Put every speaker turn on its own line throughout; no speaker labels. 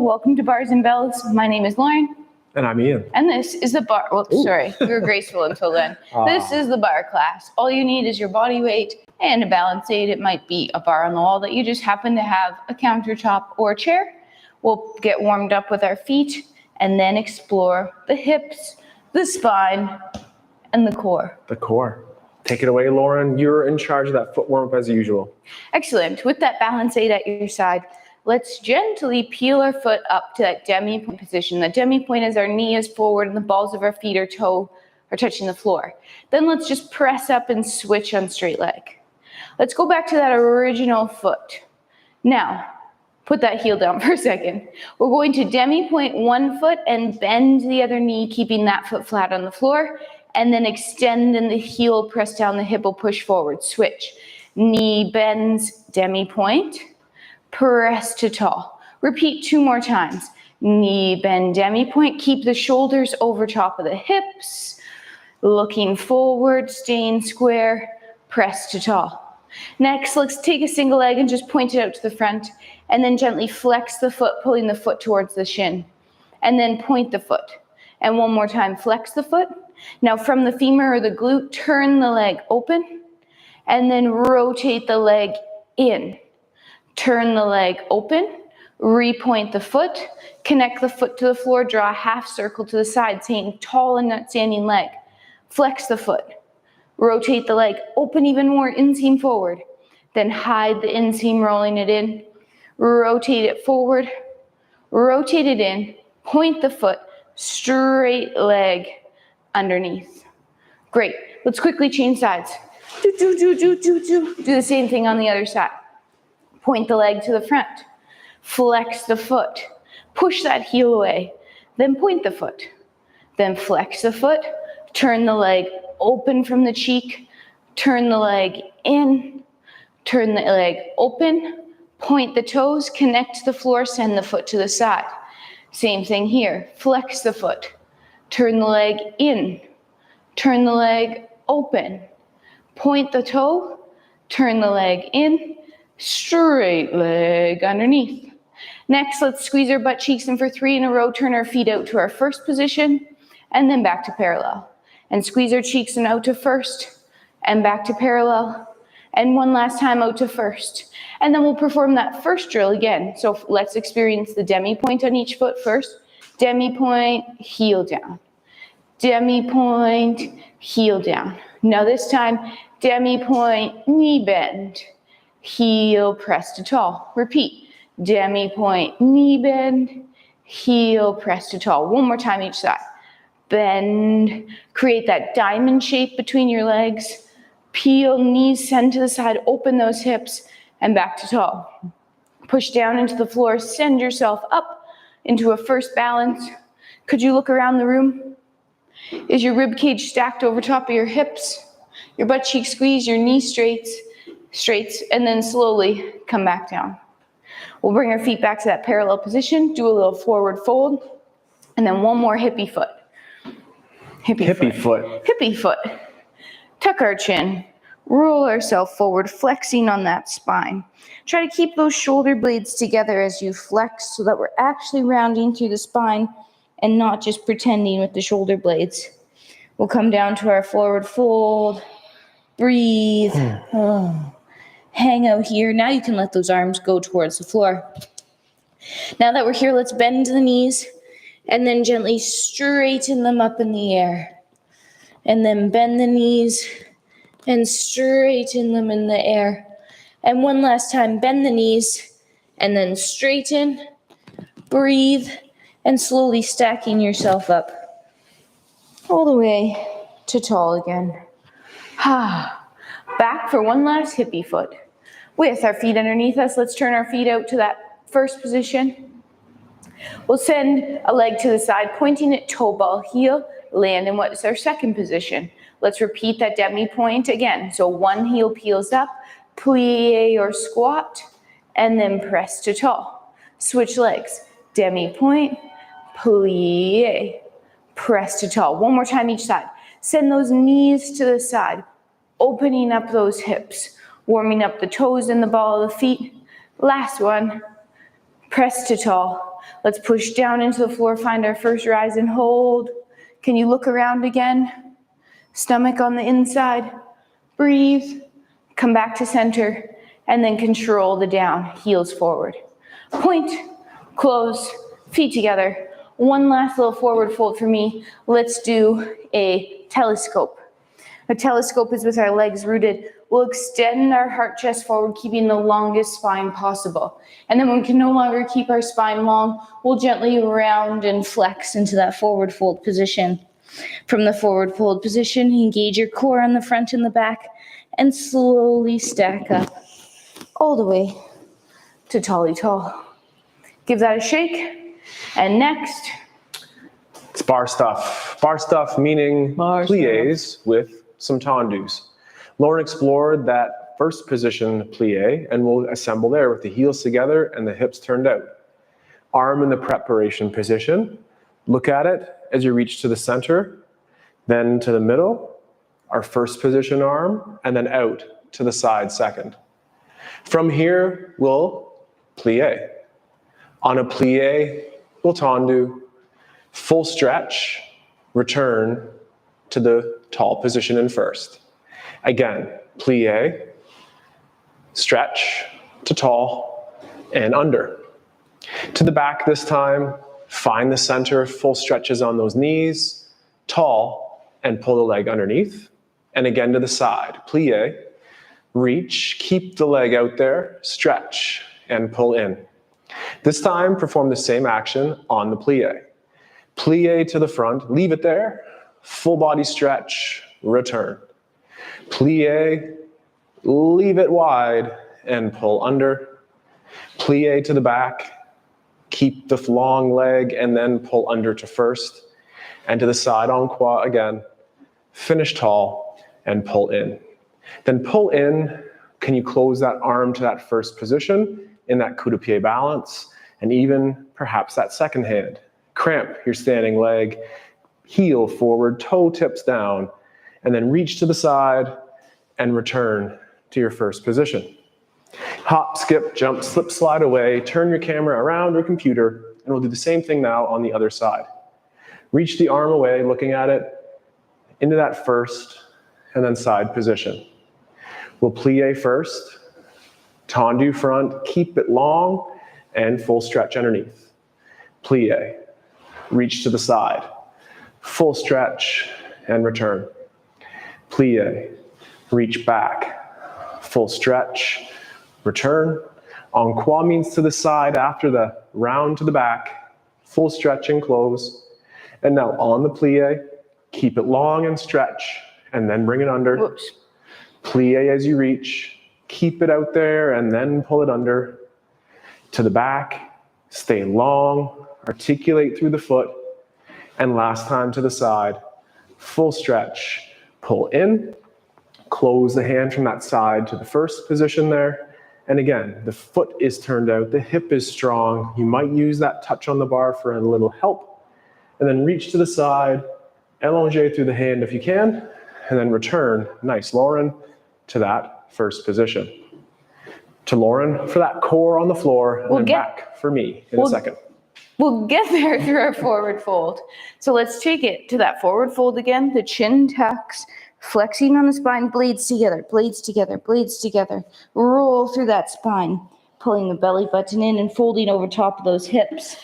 welcome to Bars and Bells. My name is Lauren.
And I'm Ian.
And this is the bar, sorry, we were graceful until then. This is the bar class. All you need is your body weight and a balance aid. It might be a bar on the wall that you just happen to have, a countertop or a chair. We'll get warmed up with our feet and then explore the hips, the spine, and the core.
The core. Take it away, Lauren. You're in charge of that foot warm-up as usual.
Excellent. With that balance aid at your side, let's gently peel our foot up to that demi-point position. The demi-point is our knee is forward and the balls of our feet or toe are touching the floor. Then let's just press up and switch on straight leg. Let's go back to that original foot. Now, put that heel down for a second. We're going to demi-point one foot and bend the other knee, keeping that foot flat on the floor, and then extend in the heel, press down the hip, will push forward. Switch. Knee bends, demi-point, press to tall. Repeat 2 more times. Knee bend, demi-point. Keep the shoulders over top of the hips. Looking forward, staying square, press to tall. Next, let's take a single leg and just point it out to the front, and then gently flex the foot, pulling the foot towards the shin. And then point the foot. And one more time, flex the foot. Now from the femur or the glute, turn the leg open, and then rotate the leg in. Turn the leg open, repoint the foot, connect the foot to the floor, draw a half circle to the side, saying tall and not standing leg. Flex the foot, rotate the leg, open even more, inseam forward. Then hide the inseam, rolling it in, rotate it forward, rotate it in, point the foot, straight leg underneath. Great, let's quickly change sides. Do the same thing on the other side. Point the leg to the front, flex the foot, push that heel away, then point the foot, then flex the foot, turn the leg open from the cheek, turn the leg in, turn the leg open, point the toes, connect to the floor, send the foot to the side. Same thing here, flex the foot, turn the leg in, turn the leg open, point the toe, turn the leg in, straight leg underneath. Next, let's squeeze our butt cheeks in for 3 in a row, turn our feet out to our first position, and then back to parallel. And squeeze our cheeks in out to first, and back to parallel, and one last time out to first. And then we'll perform that first drill again. So let's experience the demi-point on each foot first. Demi-point, heel down. Demi-point, heel down. Now this time, demi-point, knee bend. Heel, press to tall. Repeat. Demi-point, knee bend. Heel, press to tall. One more time each side. Bend. Create that diamond shape between your legs. Peel, knees send to the side. Open those hips and back to tall. Push down into the floor. Send yourself up into a first balance. Could you look around the room? Is your rib cage stacked over top of your hips? Your butt cheek squeezed, your knee straights, and then slowly come back down. We'll bring our feet back to that parallel position, do a little forward fold, and then one more hippie foot. Hippie foot. Tuck our chin, roll ourselves forward, flexing on that spine. Try to keep those shoulder blades together as you flex so that we're actually rounding through the spine and not just pretending with the shoulder blades. We'll come down to our forward fold, breathe, hang out here. Now you can let those arms go towards the floor. Now that we're here, let's bend the knees and then gently straighten them up in the air. And then bend the knees and straighten them in the air. And one last time, bend the knees and then straighten, breathe, and slowly stacking yourself up all the way to tall again. Back for one last hippie foot. With our feet underneath us, let's turn our feet out to that first position. We'll send a leg to the side, pointing it toe ball heel, land in what is our second position. Let's repeat that demi-point again. So one heel peels up, plie or squat, and then press to tall. Switch legs, demi-point, plie, press to tall. One more time each side. Send those knees to the side, opening up those hips, warming up the toes and the ball of the feet. Last one, press to tall. Let's push down into the floor, find our first rise and hold. Can you look around again? Stomach on the inside. Breathe. Come back to center. And then control the down, heels forward. Point, close, feet together. One last little forward fold for me. Let's do a telescope. A telescope is with our legs rooted. We'll extend our heart chest forward, keeping the longest spine possible. And then when we can no longer keep our spine long, we'll gently round and flex into that forward fold position. From the forward fold position, engage your core on the front and the back, and slowly stack up all the way to tally tall. Give that a shake. And next,
It's bar stuff. Bar stuff meaning plies with some tendus. Lauren explored that first position plie, and we'll assemble there with the heels together and the hips turned out. Arm in the preparation position. Look at it as you reach to the center, then to the middle, our first position arm, and then out to the side second. From here, we'll plie. On a plie, we'll tendu, full stretch, return to the tall position in first. Again, plie, stretch to tall, and under. To the back this time, find the center, full stretches on those knees, tall, and pull the leg underneath. And again to the side, plie, reach, keep the leg out there, stretch, and pull in. This time, perform the same action on the plie. Plie to the front, leave it there, full body stretch, return. Plie, leave it wide, and pull under. Plie to the back, keep the long leg, and then pull under to first. And to the side en croix again, finish tall, and pull in. Then pull in, can you close that arm to that first position in that coup de pied balance, and even perhaps that second hand. Cramp your standing leg, heel forward, toe tips down, and then reach to the side and return to your first position. Hop, skip, jump, slip, slide away, turn your camera around your computer, and we'll do the same thing now on the other side. Reach the arm away, looking at it, into that first and then side position. We'll plie first, tendu front, keep it long, and full stretch underneath. Plie, reach to the side, full stretch, and return. Plie, reach back, full stretch, return. En croix means to the side after the round to the back, full stretch and close. And now on the plie, keep it long and stretch, and then bring it under.
whoops.
Plie as you reach, keep it out there, and then pull it under. To the back, stay long, articulate through the foot, and last time to the side, full stretch, pull in, close the hand from that side to the first position there. And again, the foot is turned out, the hip is strong. You might use that touch on the bar for a little help. And then reach to the side, allonge through the hand if you can, and then return, nice Lauren, to that first position. To Lauren for that core on the floor, and then back for me in a second.
We'll get there through our forward fold. So let's take it to that forward fold again. The chin tucks, flexing on the spine, blades together, blades together, blades together. Roll through that spine, pulling the belly button in and folding over top of those hips.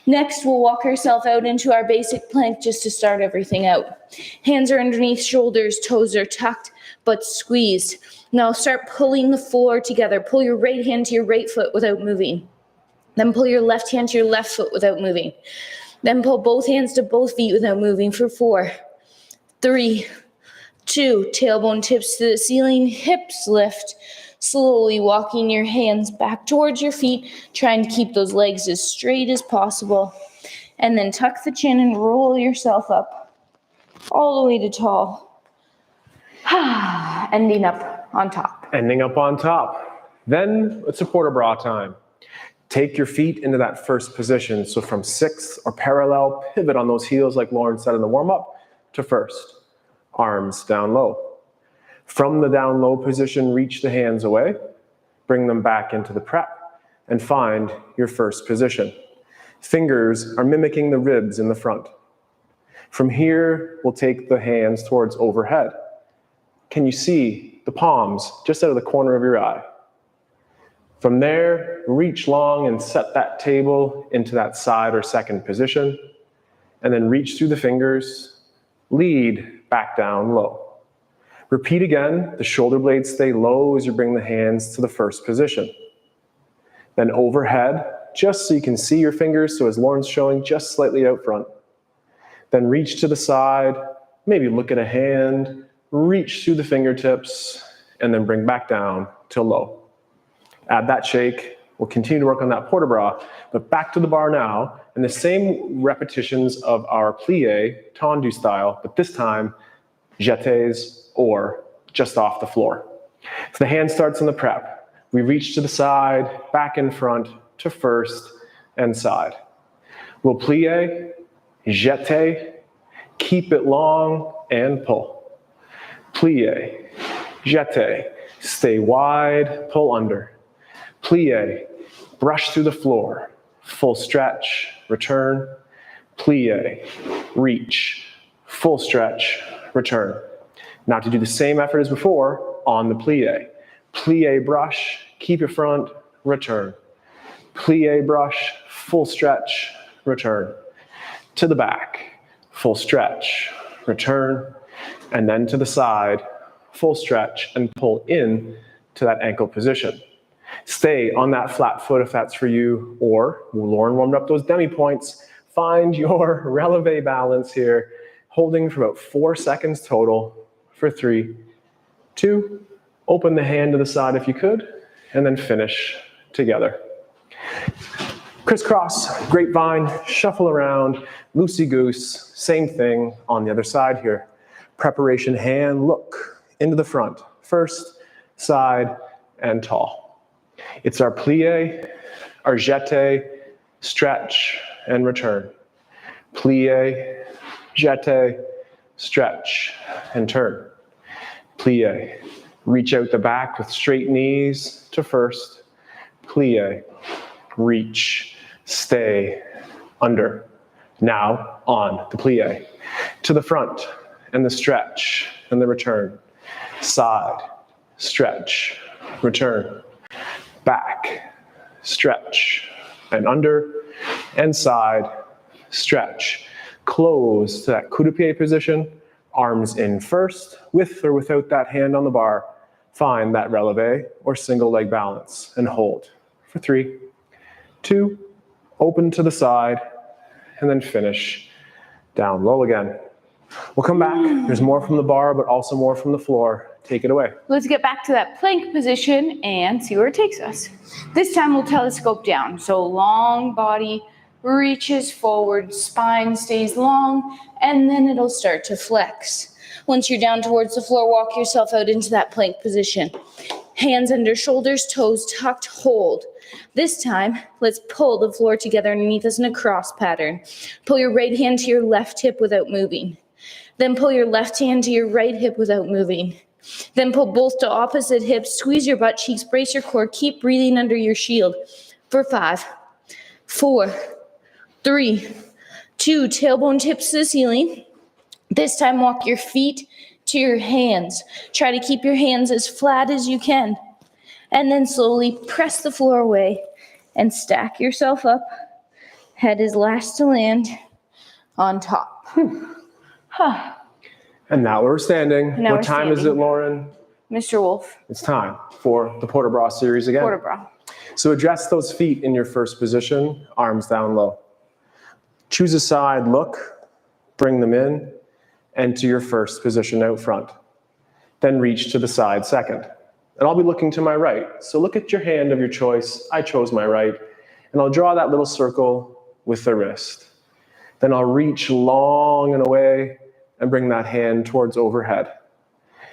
Next, we'll walk ourselves out into our basic plank just to start everything out. Hands are underneath shoulders, toes are tucked, but squeezed. Now start pulling the floor together. Pull your right hand to your right foot without moving. Then pull your left hand to your left foot without moving. Then pull both hands to both feet without moving for 4, 3, 2, tailbone tips to the ceiling, hips lift. Slowly walking your hands back towards your feet, trying to keep those legs as straight as possible. And then tuck the chin and roll yourself up all the way to tall. Ending up on top.
Ending up on top. Then it's supporter bra time. Take your feet into that first position. So from 6 or parallel, pivot on those heels like Lauren said in the warm-up to first. Arms down low. From the down low position, reach the hands away, bring them back into the prep, and find your first position. Fingers are mimicking the ribs in the front. From here, we'll take the hands towards overhead. Can you see the palms just out of the corner of your eye? From there, reach long and set that table into that side or second position, and then reach through the fingers, lead back down low. Repeat again, the shoulder blades stay low as you bring the hands to the first position. Then overhead, just so you can see your fingers, so as Lauren's showing, just slightly out front. Then reach to the side, maybe look at a hand, reach through the fingertips, and then bring back down to low. Add that shake. We'll continue to work on that port-de-bras, but back to the bar now, and the same repetitions of our plie, tendu style, but this time, jetés or just off the floor. So the hand starts in the prep. We reach to the side, back in front, to first and side. We'll plie, jeté, keep it long, and pull. Plie, jeté, stay wide, pull under. Plie, brush through the floor, full stretch, return. Plie, reach, full stretch, return. Now to do the same effort as before on the plie. Plie, brush, keep your front, return. Plie, brush, full stretch, return. To the back, full stretch, return. And then to the side, full stretch, and pull in to that ankle position. Stay on that flat foot if that's for you, or Lauren warmed up those demi points. Find your releve balance here, holding for about 4 seconds total for 3, 2, open the hand to the side if you could, and then finish together. Crisscross, grapevine, shuffle around, loosey-goose, same thing on the other side here. Preparation hand, look into the front, first, side, and tall. It's our plie, our jeté, stretch, and return. Plie, jeté, stretch, and turn. Plie, reach out the back with straight knees to first. Plie, reach, stay, under. Now on the plie. To the front, and the stretch, and the return. Side, stretch, return. Back, stretch, and under, and side, stretch. Close to that coup de pied position, arms in first, with or without that hand on the bar. Find that releve or single leg balance and hold for 3, 2, open to the side, and then finish down low again. We'll come back. There's more from the bar, but also more from the floor. Take it away.
Let's get back to that plank position and see where it takes us. This time we'll telescope down. So long body reaches forward, spine stays long, and then it'll start to flex. Once you're down towards the floor, walk yourself out into that plank position. Hands under shoulders, toes tucked, hold. This time, let's pull the floor together underneath us in a cross pattern. Pull your right hand to your left hip without moving. Then pull your left hand to your right hip without moving. Then pull both to opposite hips, squeeze your butt cheeks, brace your core, keep breathing under your shield for 5, 4, 3, 2, tailbone tips to the ceiling. This time walk your feet to your hands. Try to keep your hands as flat as you can. And then slowly press the floor away and stack yourself up. Head is last to land on top.
And now we're standing. What time is it, Lauren?
Mr. Wolf.
It's time for the port-de-bras series again.
Port-de-bras.
So address those feet in your first position, arms down low. Choose a side look, bring them in, and to your first position out front. Then reach to the side second. And I'll be looking to my right. So look at your hand of your choice. I chose my right. And I'll draw that little circle with the wrist. Then I'll reach long and away and bring that hand towards overhead.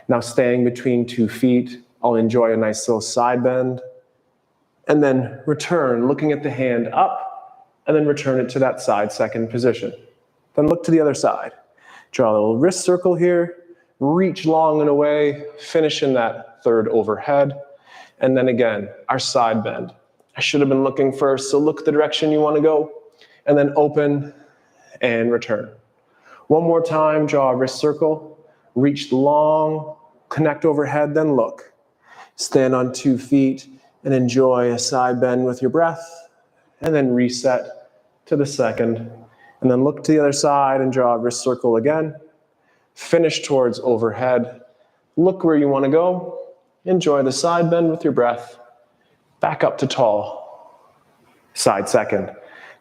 Now staying between 2 feet, I'll enjoy a nice little side bend. And then return, looking at the hand up, and then return it to that side second position. Then look to the other side. Draw a little wrist circle here, reach long and away, finish in that third overhead. And then again, our side bend. I should have been looking first, so look the direction you want to go. and then open and return. One more time, draw a wrist circle, reach long, connect overhead, then look. Stand on 2 feet and enjoy a side bend with your breath, and then reset to the second, and then look to the other side and draw a wrist circle again. Finish towards overhead. Look where you want to go. Enjoy the side bend with your breath. Back up to tall. Side second.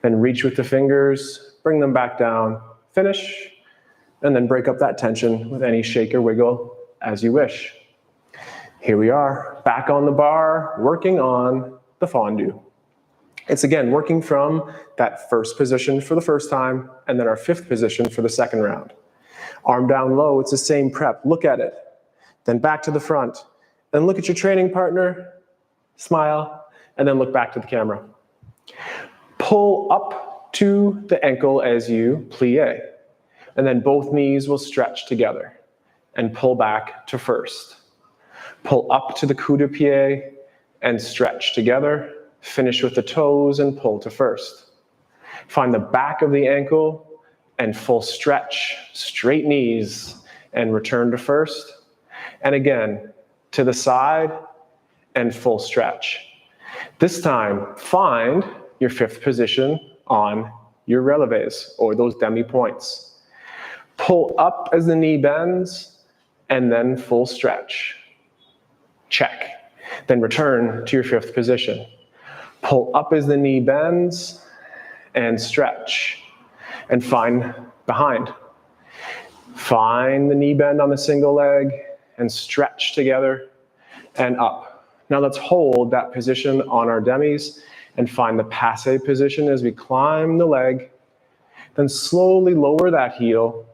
Then reach with the fingers, bring them back down, finish, and then break up that tension with any shake or wiggle as you wish. Here we are, back on the bar, working on the fondue. It's again working from that first position for the first time, and then our 5th position for the second round. Arm down low, it's the same prep. Look at it. Then back to the front. Then look at your training partner, smile, and then look back to the camera. Pull up to the ankle as you plie. And then both knees will stretch together. And pull back to first. Pull up to the coup de pied and stretch together. Finish with the toes and pull to first. Find the back of the ankle and full stretch, straight knees, and return to first. And again, to the side and full stretch. This time, find your 5th position on your releves, or those demi points. Pull up as the knee bends, and then full stretch. Check. Then return to your 5th position. Pull up as the knee bends, and stretch. And find behind. Find the knee bend on the single leg, and stretch together, and up. Now let's hold that position on our demis, and find the passe position as we climb the leg. Then slowly lower that heel,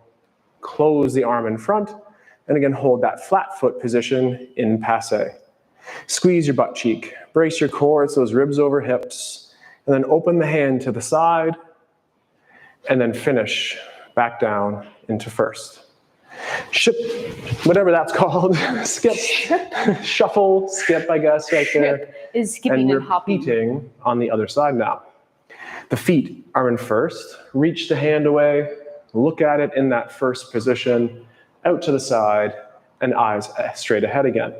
close the arm in front, and again hold that flat foot position in passe. Squeeze your butt cheek, brace your core, it's those ribs over hips, and then open the hand to the side, and then finish back down into first. Ship, whatever that's called, skip, shuffle, skip, I guess, right there.
Ship is skipping and hopping.
Repeating on the other side now. The feet are in first. Reach the hand away. Look at it in that first position. Out to the side. And eyes straight ahead again.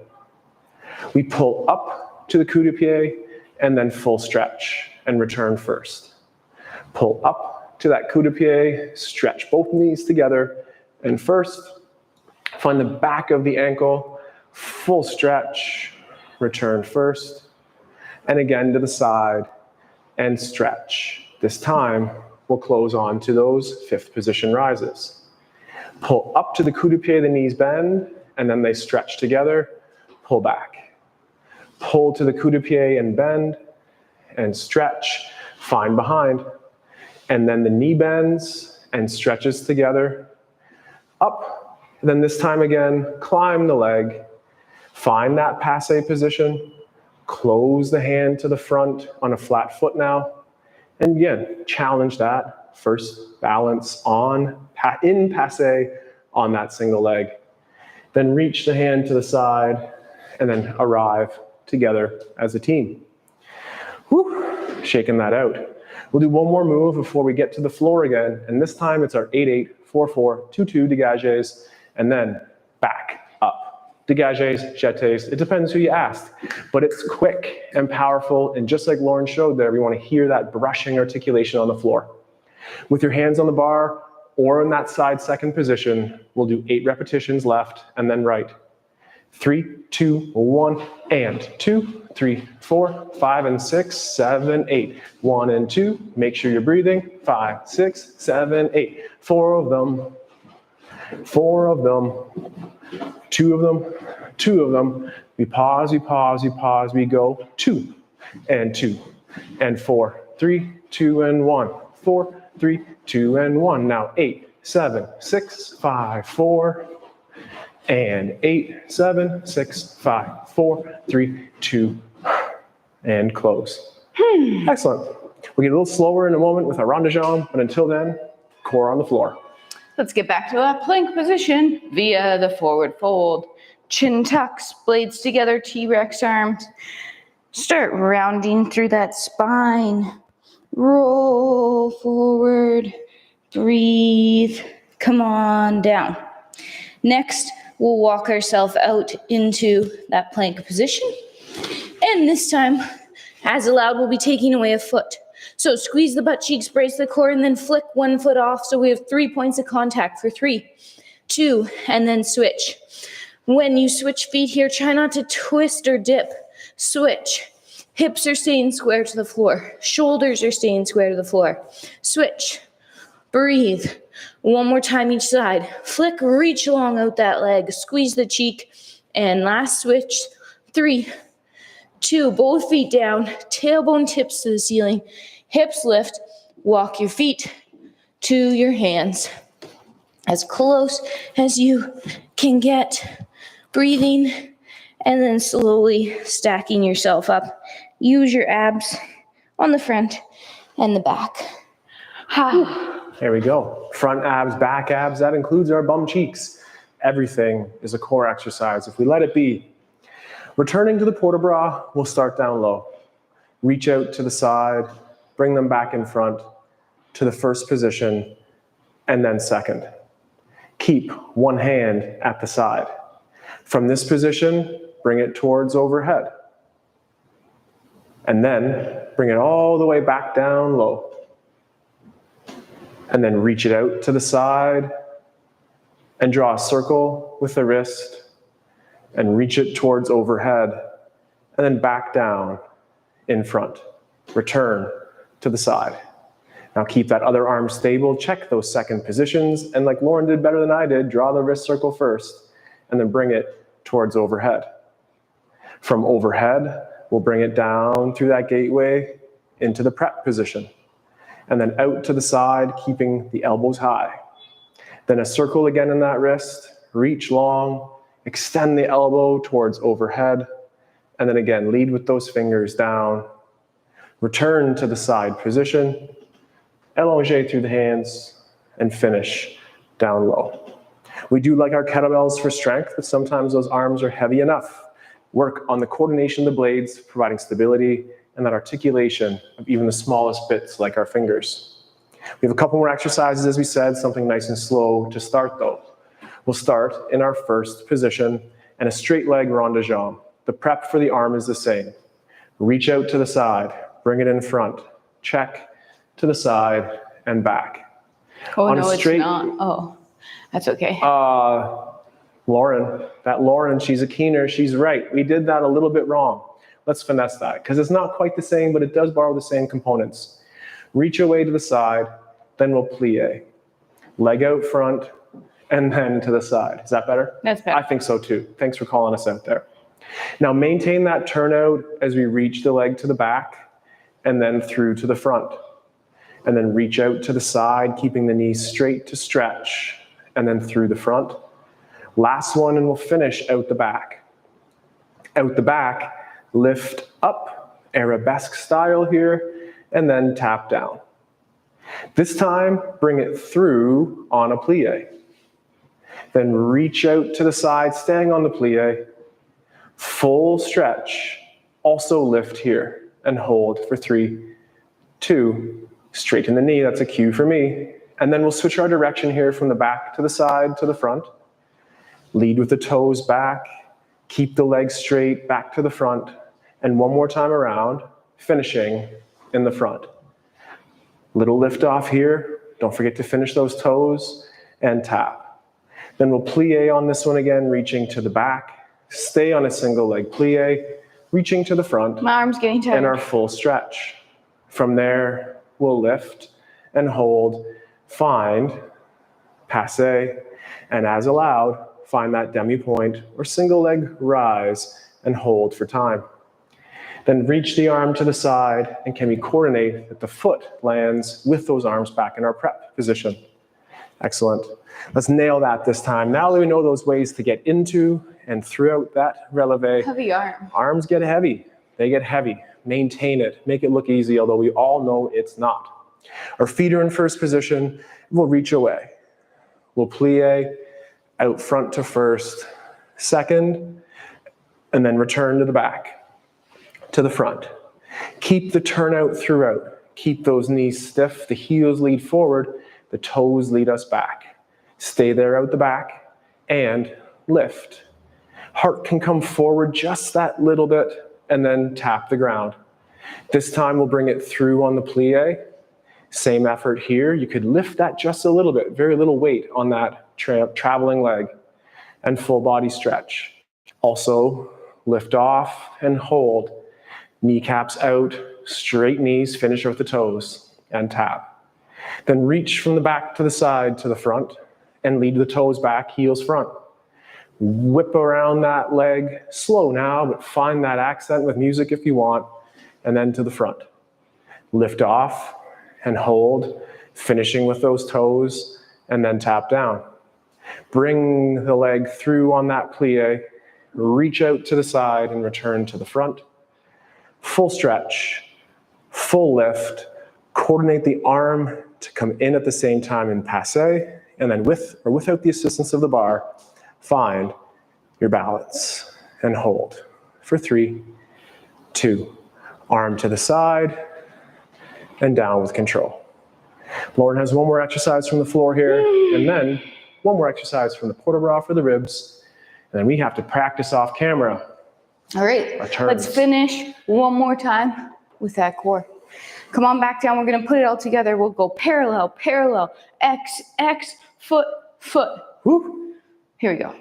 We pull up to the coup de pied. And then full stretch. And return first. Pull up to that coup de pied. Stretch both knees together. And first, find the back of the ankle. Full stretch. Return first. And again to the side. And stretch. This time, we'll close on to those 5th position rises. Pull up to the coup de pied, the knees bend, and then they stretch together. Pull back. Pull to the coup de pied and bend, and stretch. Find behind. And then the knee bends and stretches together. Up. Then this time again, climb the leg. Find that passe position. Close the hand to the front on a flat foot now. And again, challenge that. First, balance in passe on that single leg. Then reach the hand to the side and then arrive together as a team. Whew, shaking that out. We'll do one more move before we get to the floor again. And this time it's our 8-8, 4-4, 2-2 dégagés, and then back up. Dégagés, jetés, it depends who you ask. But it's quick and powerful. And just like Lauren showed there, we want to hear that brushing articulation on the floor. With your hands on the bar or in that side second position, we'll do 8 repetitions left and then right. 3, 2, 1, and 2, 3, 4, 5, and 6, 7, 8. 1 and 2, make sure you're breathing. 5, 6, 7, 8. 4 of them. 4 of them. 2 of them. 2 of them. We pause, we pause, we pause, we go. 2 and 2 and 4. 3, 2, and 1. 4, 3, 2, and 1. Now 8, 7, 6, 5, 4. And 8, 7, 6, 5, 4, 3, 2, and close. Excellent. We'll get a little slower in a moment with our rond de jambe, but until then, core on the floor.
Let's get back to that plank position via the forward fold. Chin tucks, blades together, T-Rex arms. Start rounding through that spine. roll forward, breathe, come on down. Next, we'll walk ourselves out into that plank position. And this time, as allowed, we'll be taking away a foot. So squeeze the butt cheeks, brace the core, and then flick one foot off. So we have 3 points of contact for 3, 2, and then switch. When you switch feet here, try not to twist or dip. Switch. Hips are staying square to the floor. Shoulders are staying square to the floor. Switch. Breathe. One more time each side. Flick, reach along out that leg. Squeeze the cheek. And last switch. 3, 2, both feet down. Tailbone tips to the ceiling. Hips lift. Walk your feet to your hands. As close as you can get. Breathing. And then slowly stacking yourself up. Use your abs on the front and the back.
There we go. Front abs, back abs, that includes our bum cheeks. Everything is a core exercise if we let it be. Returning to the port de bras, we'll start down low. Reach out to the side, bring them back in front to the first position, and then second. Keep one hand at the side. From this position, bring it towards overhead. And then bring it all the way back down low. And then reach it out to the side and draw a circle with the wrist and reach it towards overhead and then back down in front. Return to the side. Now keep that other arm stable, check those second positions, and like Lauren did better than I did, draw the wrist circle first and then bring it towards overhead. From overhead, we'll bring it down through that gateway into the prep position. And then out to the side, keeping the elbows high. Then a circle again in that wrist, reach long, extend the elbow towards overhead, and then again, lead with those fingers down. Return to the side position, allonge through the hands, and finish down low. We do like our kettlebells for strength, but sometimes those arms are heavy enough. Work on the coordination of the blades, providing stability, and that articulation of even the smallest bits like our fingers. We have a couple more exercises, as we said, something nice and slow to start though. We'll start in our first position and a straight leg rond de jambe. The prep for the arm is the same. Reach out to the side, bring it in front, check to the side and back.
Oh, on no, it's not. Oh, that's okay.
Lauren, she's a keener, she's right. We did that a little bit wrong. Let's finesse that, because it's not quite the same, but it does borrow the same components. Reach away to the side, then we'll plie. Leg out front, and then to the side. Is that better?
That's better.
I think so too. Thanks for calling us out there. Now maintain that turnout as we reach the leg to the back, and then through to the front. And then reach out to the side, keeping the knees straight to stretch, and then through the front. Last one, and we'll finish out the back. Out the back, lift up, arabesque style here, and then tap down. This time, bring it through on a plie. Then reach out to the side, staying on the plie. Full stretch, also lift here, and hold for 3, 2, straighten the knee, that's a cue for me. And then we'll switch our direction here from the back to the side to the front. Lead with the toes back, keep the legs straight, back to the front, and one more time around, finishing in the front. Little lift off here, don't forget to finish those toes, and tap. Then we'll plie on this one again, reaching to the back, stay on a single leg plie, reaching to the front.
My arm's getting tired.
And our full stretch. From there, we'll lift and hold, find, passe, and as allowed, find that demi-point or single leg rise and hold for time. Then reach the arm to the side and can we coordinate that the foot lands with those arms back in our prep position. Excellent. Let's nail that this time. Now that we know those ways to get into and throughout that releve.
Heavy arm.
Arms get heavy. They get heavy. Maintain it. Make it look easy, although we all know it's not. Our feet are in first position. We'll reach away. We'll plie out front to first, second, and then return to the back, to the front. Keep the turnout throughout. Keep those knees stiff. The heels lead forward. The toes lead us back. Stay there out the back and lift. Heart can come forward just that little bit and then tap the ground. This time we'll bring it through on the plie. Same effort here. You could lift that just a little bit, very little weight on that traveling leg, and full body stretch. Also, lift off and hold. Kneecaps out, straight knees, finish with the toes, and tap. Then reach from the back to the side to the front, and lead the toes back, heels front. Whip around that leg, slow now, but find that accent with music if you want, and then to the front. Lift off and hold, finishing with those toes, and then tap down. Bring the leg through on that plie, reach out to the side and return to the front. Full stretch, full lift, coordinate the arm to come in at the same time in passe, and then with or without the assistance of the bar, find your balance and hold for 3, 2, arm to the side, and down with control. Lauren has one more exercise from the floor here, and then one more exercise from the port de bras for the ribs, and then we have to practice off camera.
All right, let's finish one more time with that core. Come on back down, we're gonna put it all together. We'll go parallel, parallel, X, X, foot, foot.
Woo.
Here we go.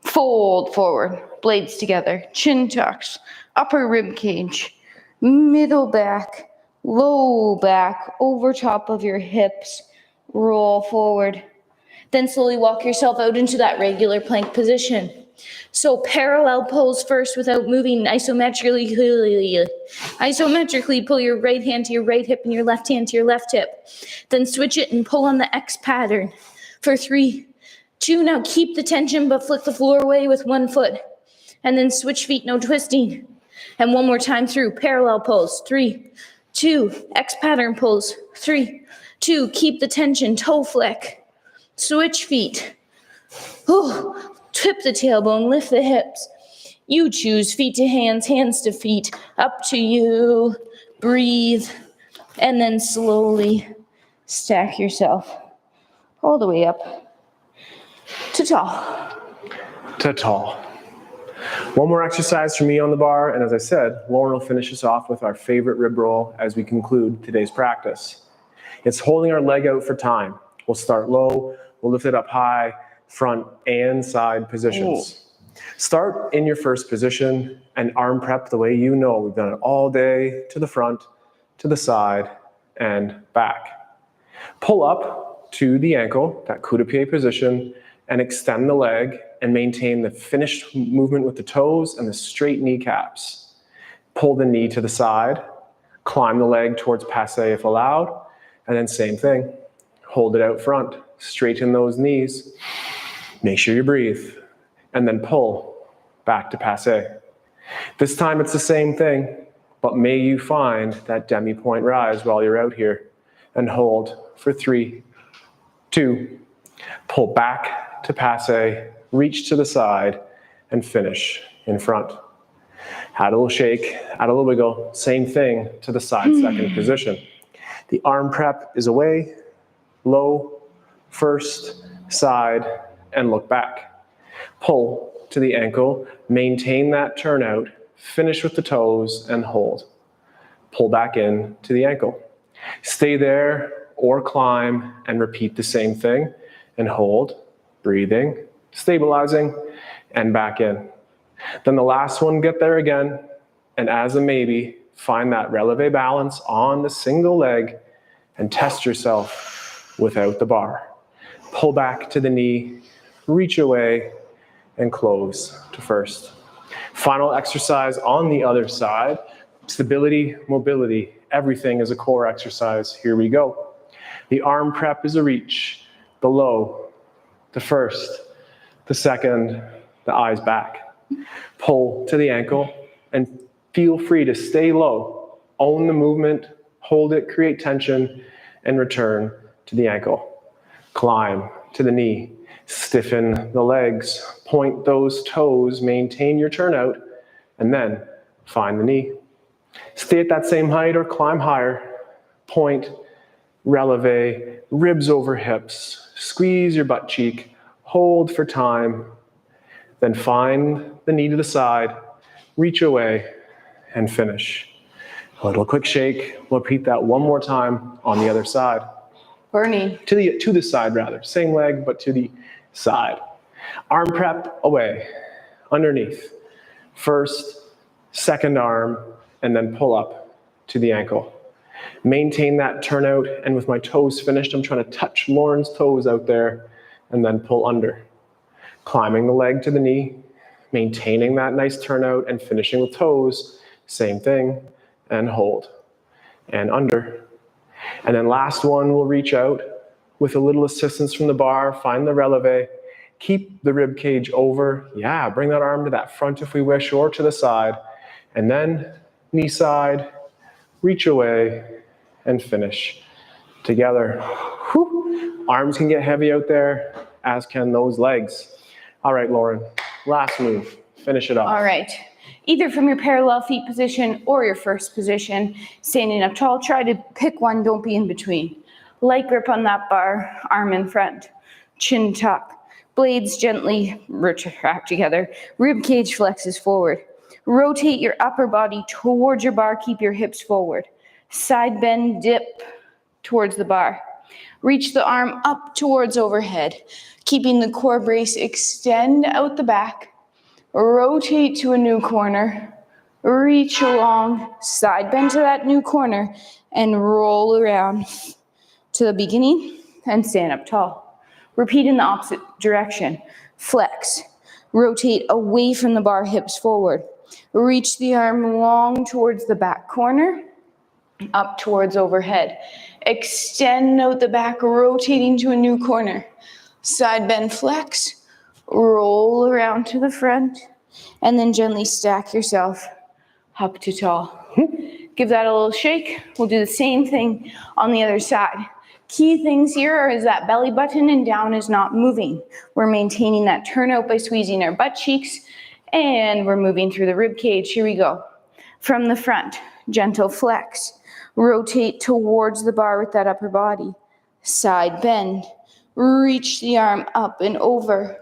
Fold forward, blades together, chin tucks, upper rib cage, middle back, low back, over top of your hips, roll forward. Then slowly walk yourself out into that regular plank position. So parallel pose first without moving isometrically. Isometrically pull your right hand to your right hip and your left hand to your left hip. Then switch it and pull on the X pattern for 3, 2. Now keep the tension but flick the floor away with one foot. And then switch feet, no twisting. And one more time through parallel pose. 3, 2, X pattern pose. 3, 2, keep the tension, toe flick. Switch feet. Ooh. Tip the tailbone, lift the hips. You choose feet to hands, hands to feet. Up to you. Breathe. And then slowly stack yourself all the way up to tall.
To tall. One more exercise for me on the bar, and as I said, Lauren will finish us off with our favorite rib roll as we conclude today's practice. It's holding our leg out for time. We'll start low, we'll lift it up high, front and side positions. Start in your first position and arm prep the way you know. We've done it all day, to the front, to the side, and back. Pull up to the ankle, that coup de pied position, and extend the leg and maintain the finished movement with the toes and the straight kneecaps. Pull the knee to the side, climb the leg towards passe if allowed, and then same thing. Hold it out front, straighten those knees. Make sure you breathe, and then pull back to passe. This time it's the same thing, but may you find that demi-point rise while you're out here, and hold for 3, 2, pull back to passe, reach to the side, and finish in front. Add a little shake, add a little wiggle, same thing to the side second position. The arm prep is away, low, first, side, and look back. Pull to the ankle, maintain that turnout, finish with the toes, and hold. Pull back in to the ankle. Stay there or climb and repeat the same thing, and hold, breathing, stabilizing, and back in. Then the last one, get there again, and as a maybe, find that releve balance on the single leg and test yourself without the bar. Pull back to the knee, reach away, and close to first. Final exercise on the other side, stability, mobility, everything is a core exercise. Here we go. The arm prep is a reach, the low, the first, the second, the eyes back. Pull to the ankle and feel free to stay low. Own the movement, hold it, create tension, and return to the ankle. Climb to the knee, stiffen the legs, point those toes, maintain your turnout, and then find the knee. Stay at that same height or climb higher, point, releve, ribs over hips, squeeze your butt cheek, hold for time, then find the knee to the side, reach away, and finish. A little quick shake. We'll repeat that one more time on the other side.
Bernie.
To the side rather. Same leg, but to the side. Arm prep away, underneath. First, second arm, and then pull up to the ankle. Maintain that turnout, and with my toes finished, I'm trying to touch Lauren's toes out there, and then pull under. Climbing the leg to the knee, maintaining that nice turnout, and finishing with toes, same thing, and hold, and under. And then last one, we'll reach out with a little assistance from the bar, find the releve, keep the rib cage over. Yeah, bring that arm to that front if we wish, or to the side. And then knee side, reach away, and finish. Together. Whew. Arms can get heavy out there, as can those legs. All right, Lauren, last move. Finish it off.
All right. Either from your parallel feet position or your first position, standing up tall, try to pick one, don't be in between. Light grip on that bar, arm in front, chin tuck, blades gently retract together, rib cage flexes forward. Rotate your upper body towards your bar, keep your hips forward. Side bend, dip towards the bar. Reach the arm up towards overhead, keeping the core brace, extend out the back. Rotate to a new corner, reach along, side bend to that new corner, and roll around to the beginning and stand up tall. Repeat in the opposite direction. Flex, rotate away from the bar, hips forward. Reach the arm long towards the back corner, up towards overhead. Extend out the back, rotating to a new corner. Side bend, flex. Roll around to the front, and then gently stack yourself up to tall. Give that a little shake. We'll do the same thing on the other side. Key things here is that belly button and down is not moving. We're maintaining that turnout by squeezing our butt cheeks, and we're moving through the rib cage. Here we go. From the front, gentle flex. Rotate towards the bar with that upper body. Side bend. Reach the arm up and over.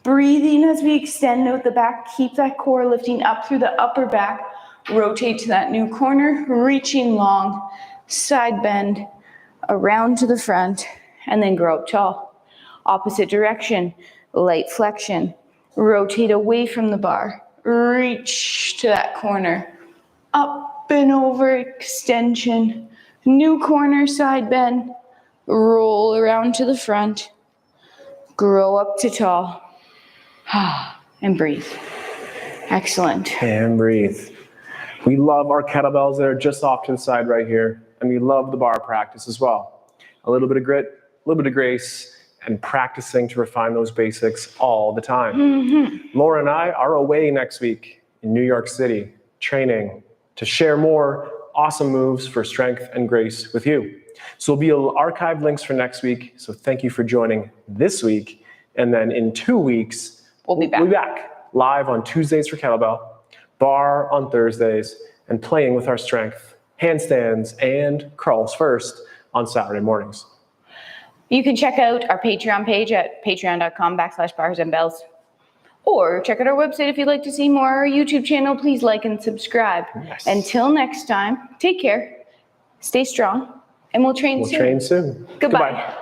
Breathing as we extend out the back. Keep that core lifting up through the upper back. Rotate to that new corner, reaching long. Side bend, around to the front, and then grow up tall. Opposite direction, light flexion. Rotate away from the bar. Reach to that corner. Up and over, extension. New corner, side bend. Roll around to the front. Grow up to tall. And breathe. Excellent.
And breathe. We love our kettlebells that are just off to the side right here. And we love the bar practice as well. A little bit of grit, a little bit of grace, and practicing to refine those basics all the time. Mm-hmm. Laura and I are away next week in New York City, training to share more awesome moves for strength and grace with you. So we'll be archived links for next week. So thank you for joining this week. And then in 2 weeks, We'll be back live on Tuesdays for kettlebell, bar on Thursdays, and playing with our strength, handstands, and crawls first on Saturday mornings.
You can check out our Patreon page at patreon.com/barresandbells. Or check out our website if you'd like to see more. Our YouTube channel, please like and subscribe. Yes. Until next time, take care, stay strong, and we'll train soon.
Goodbye.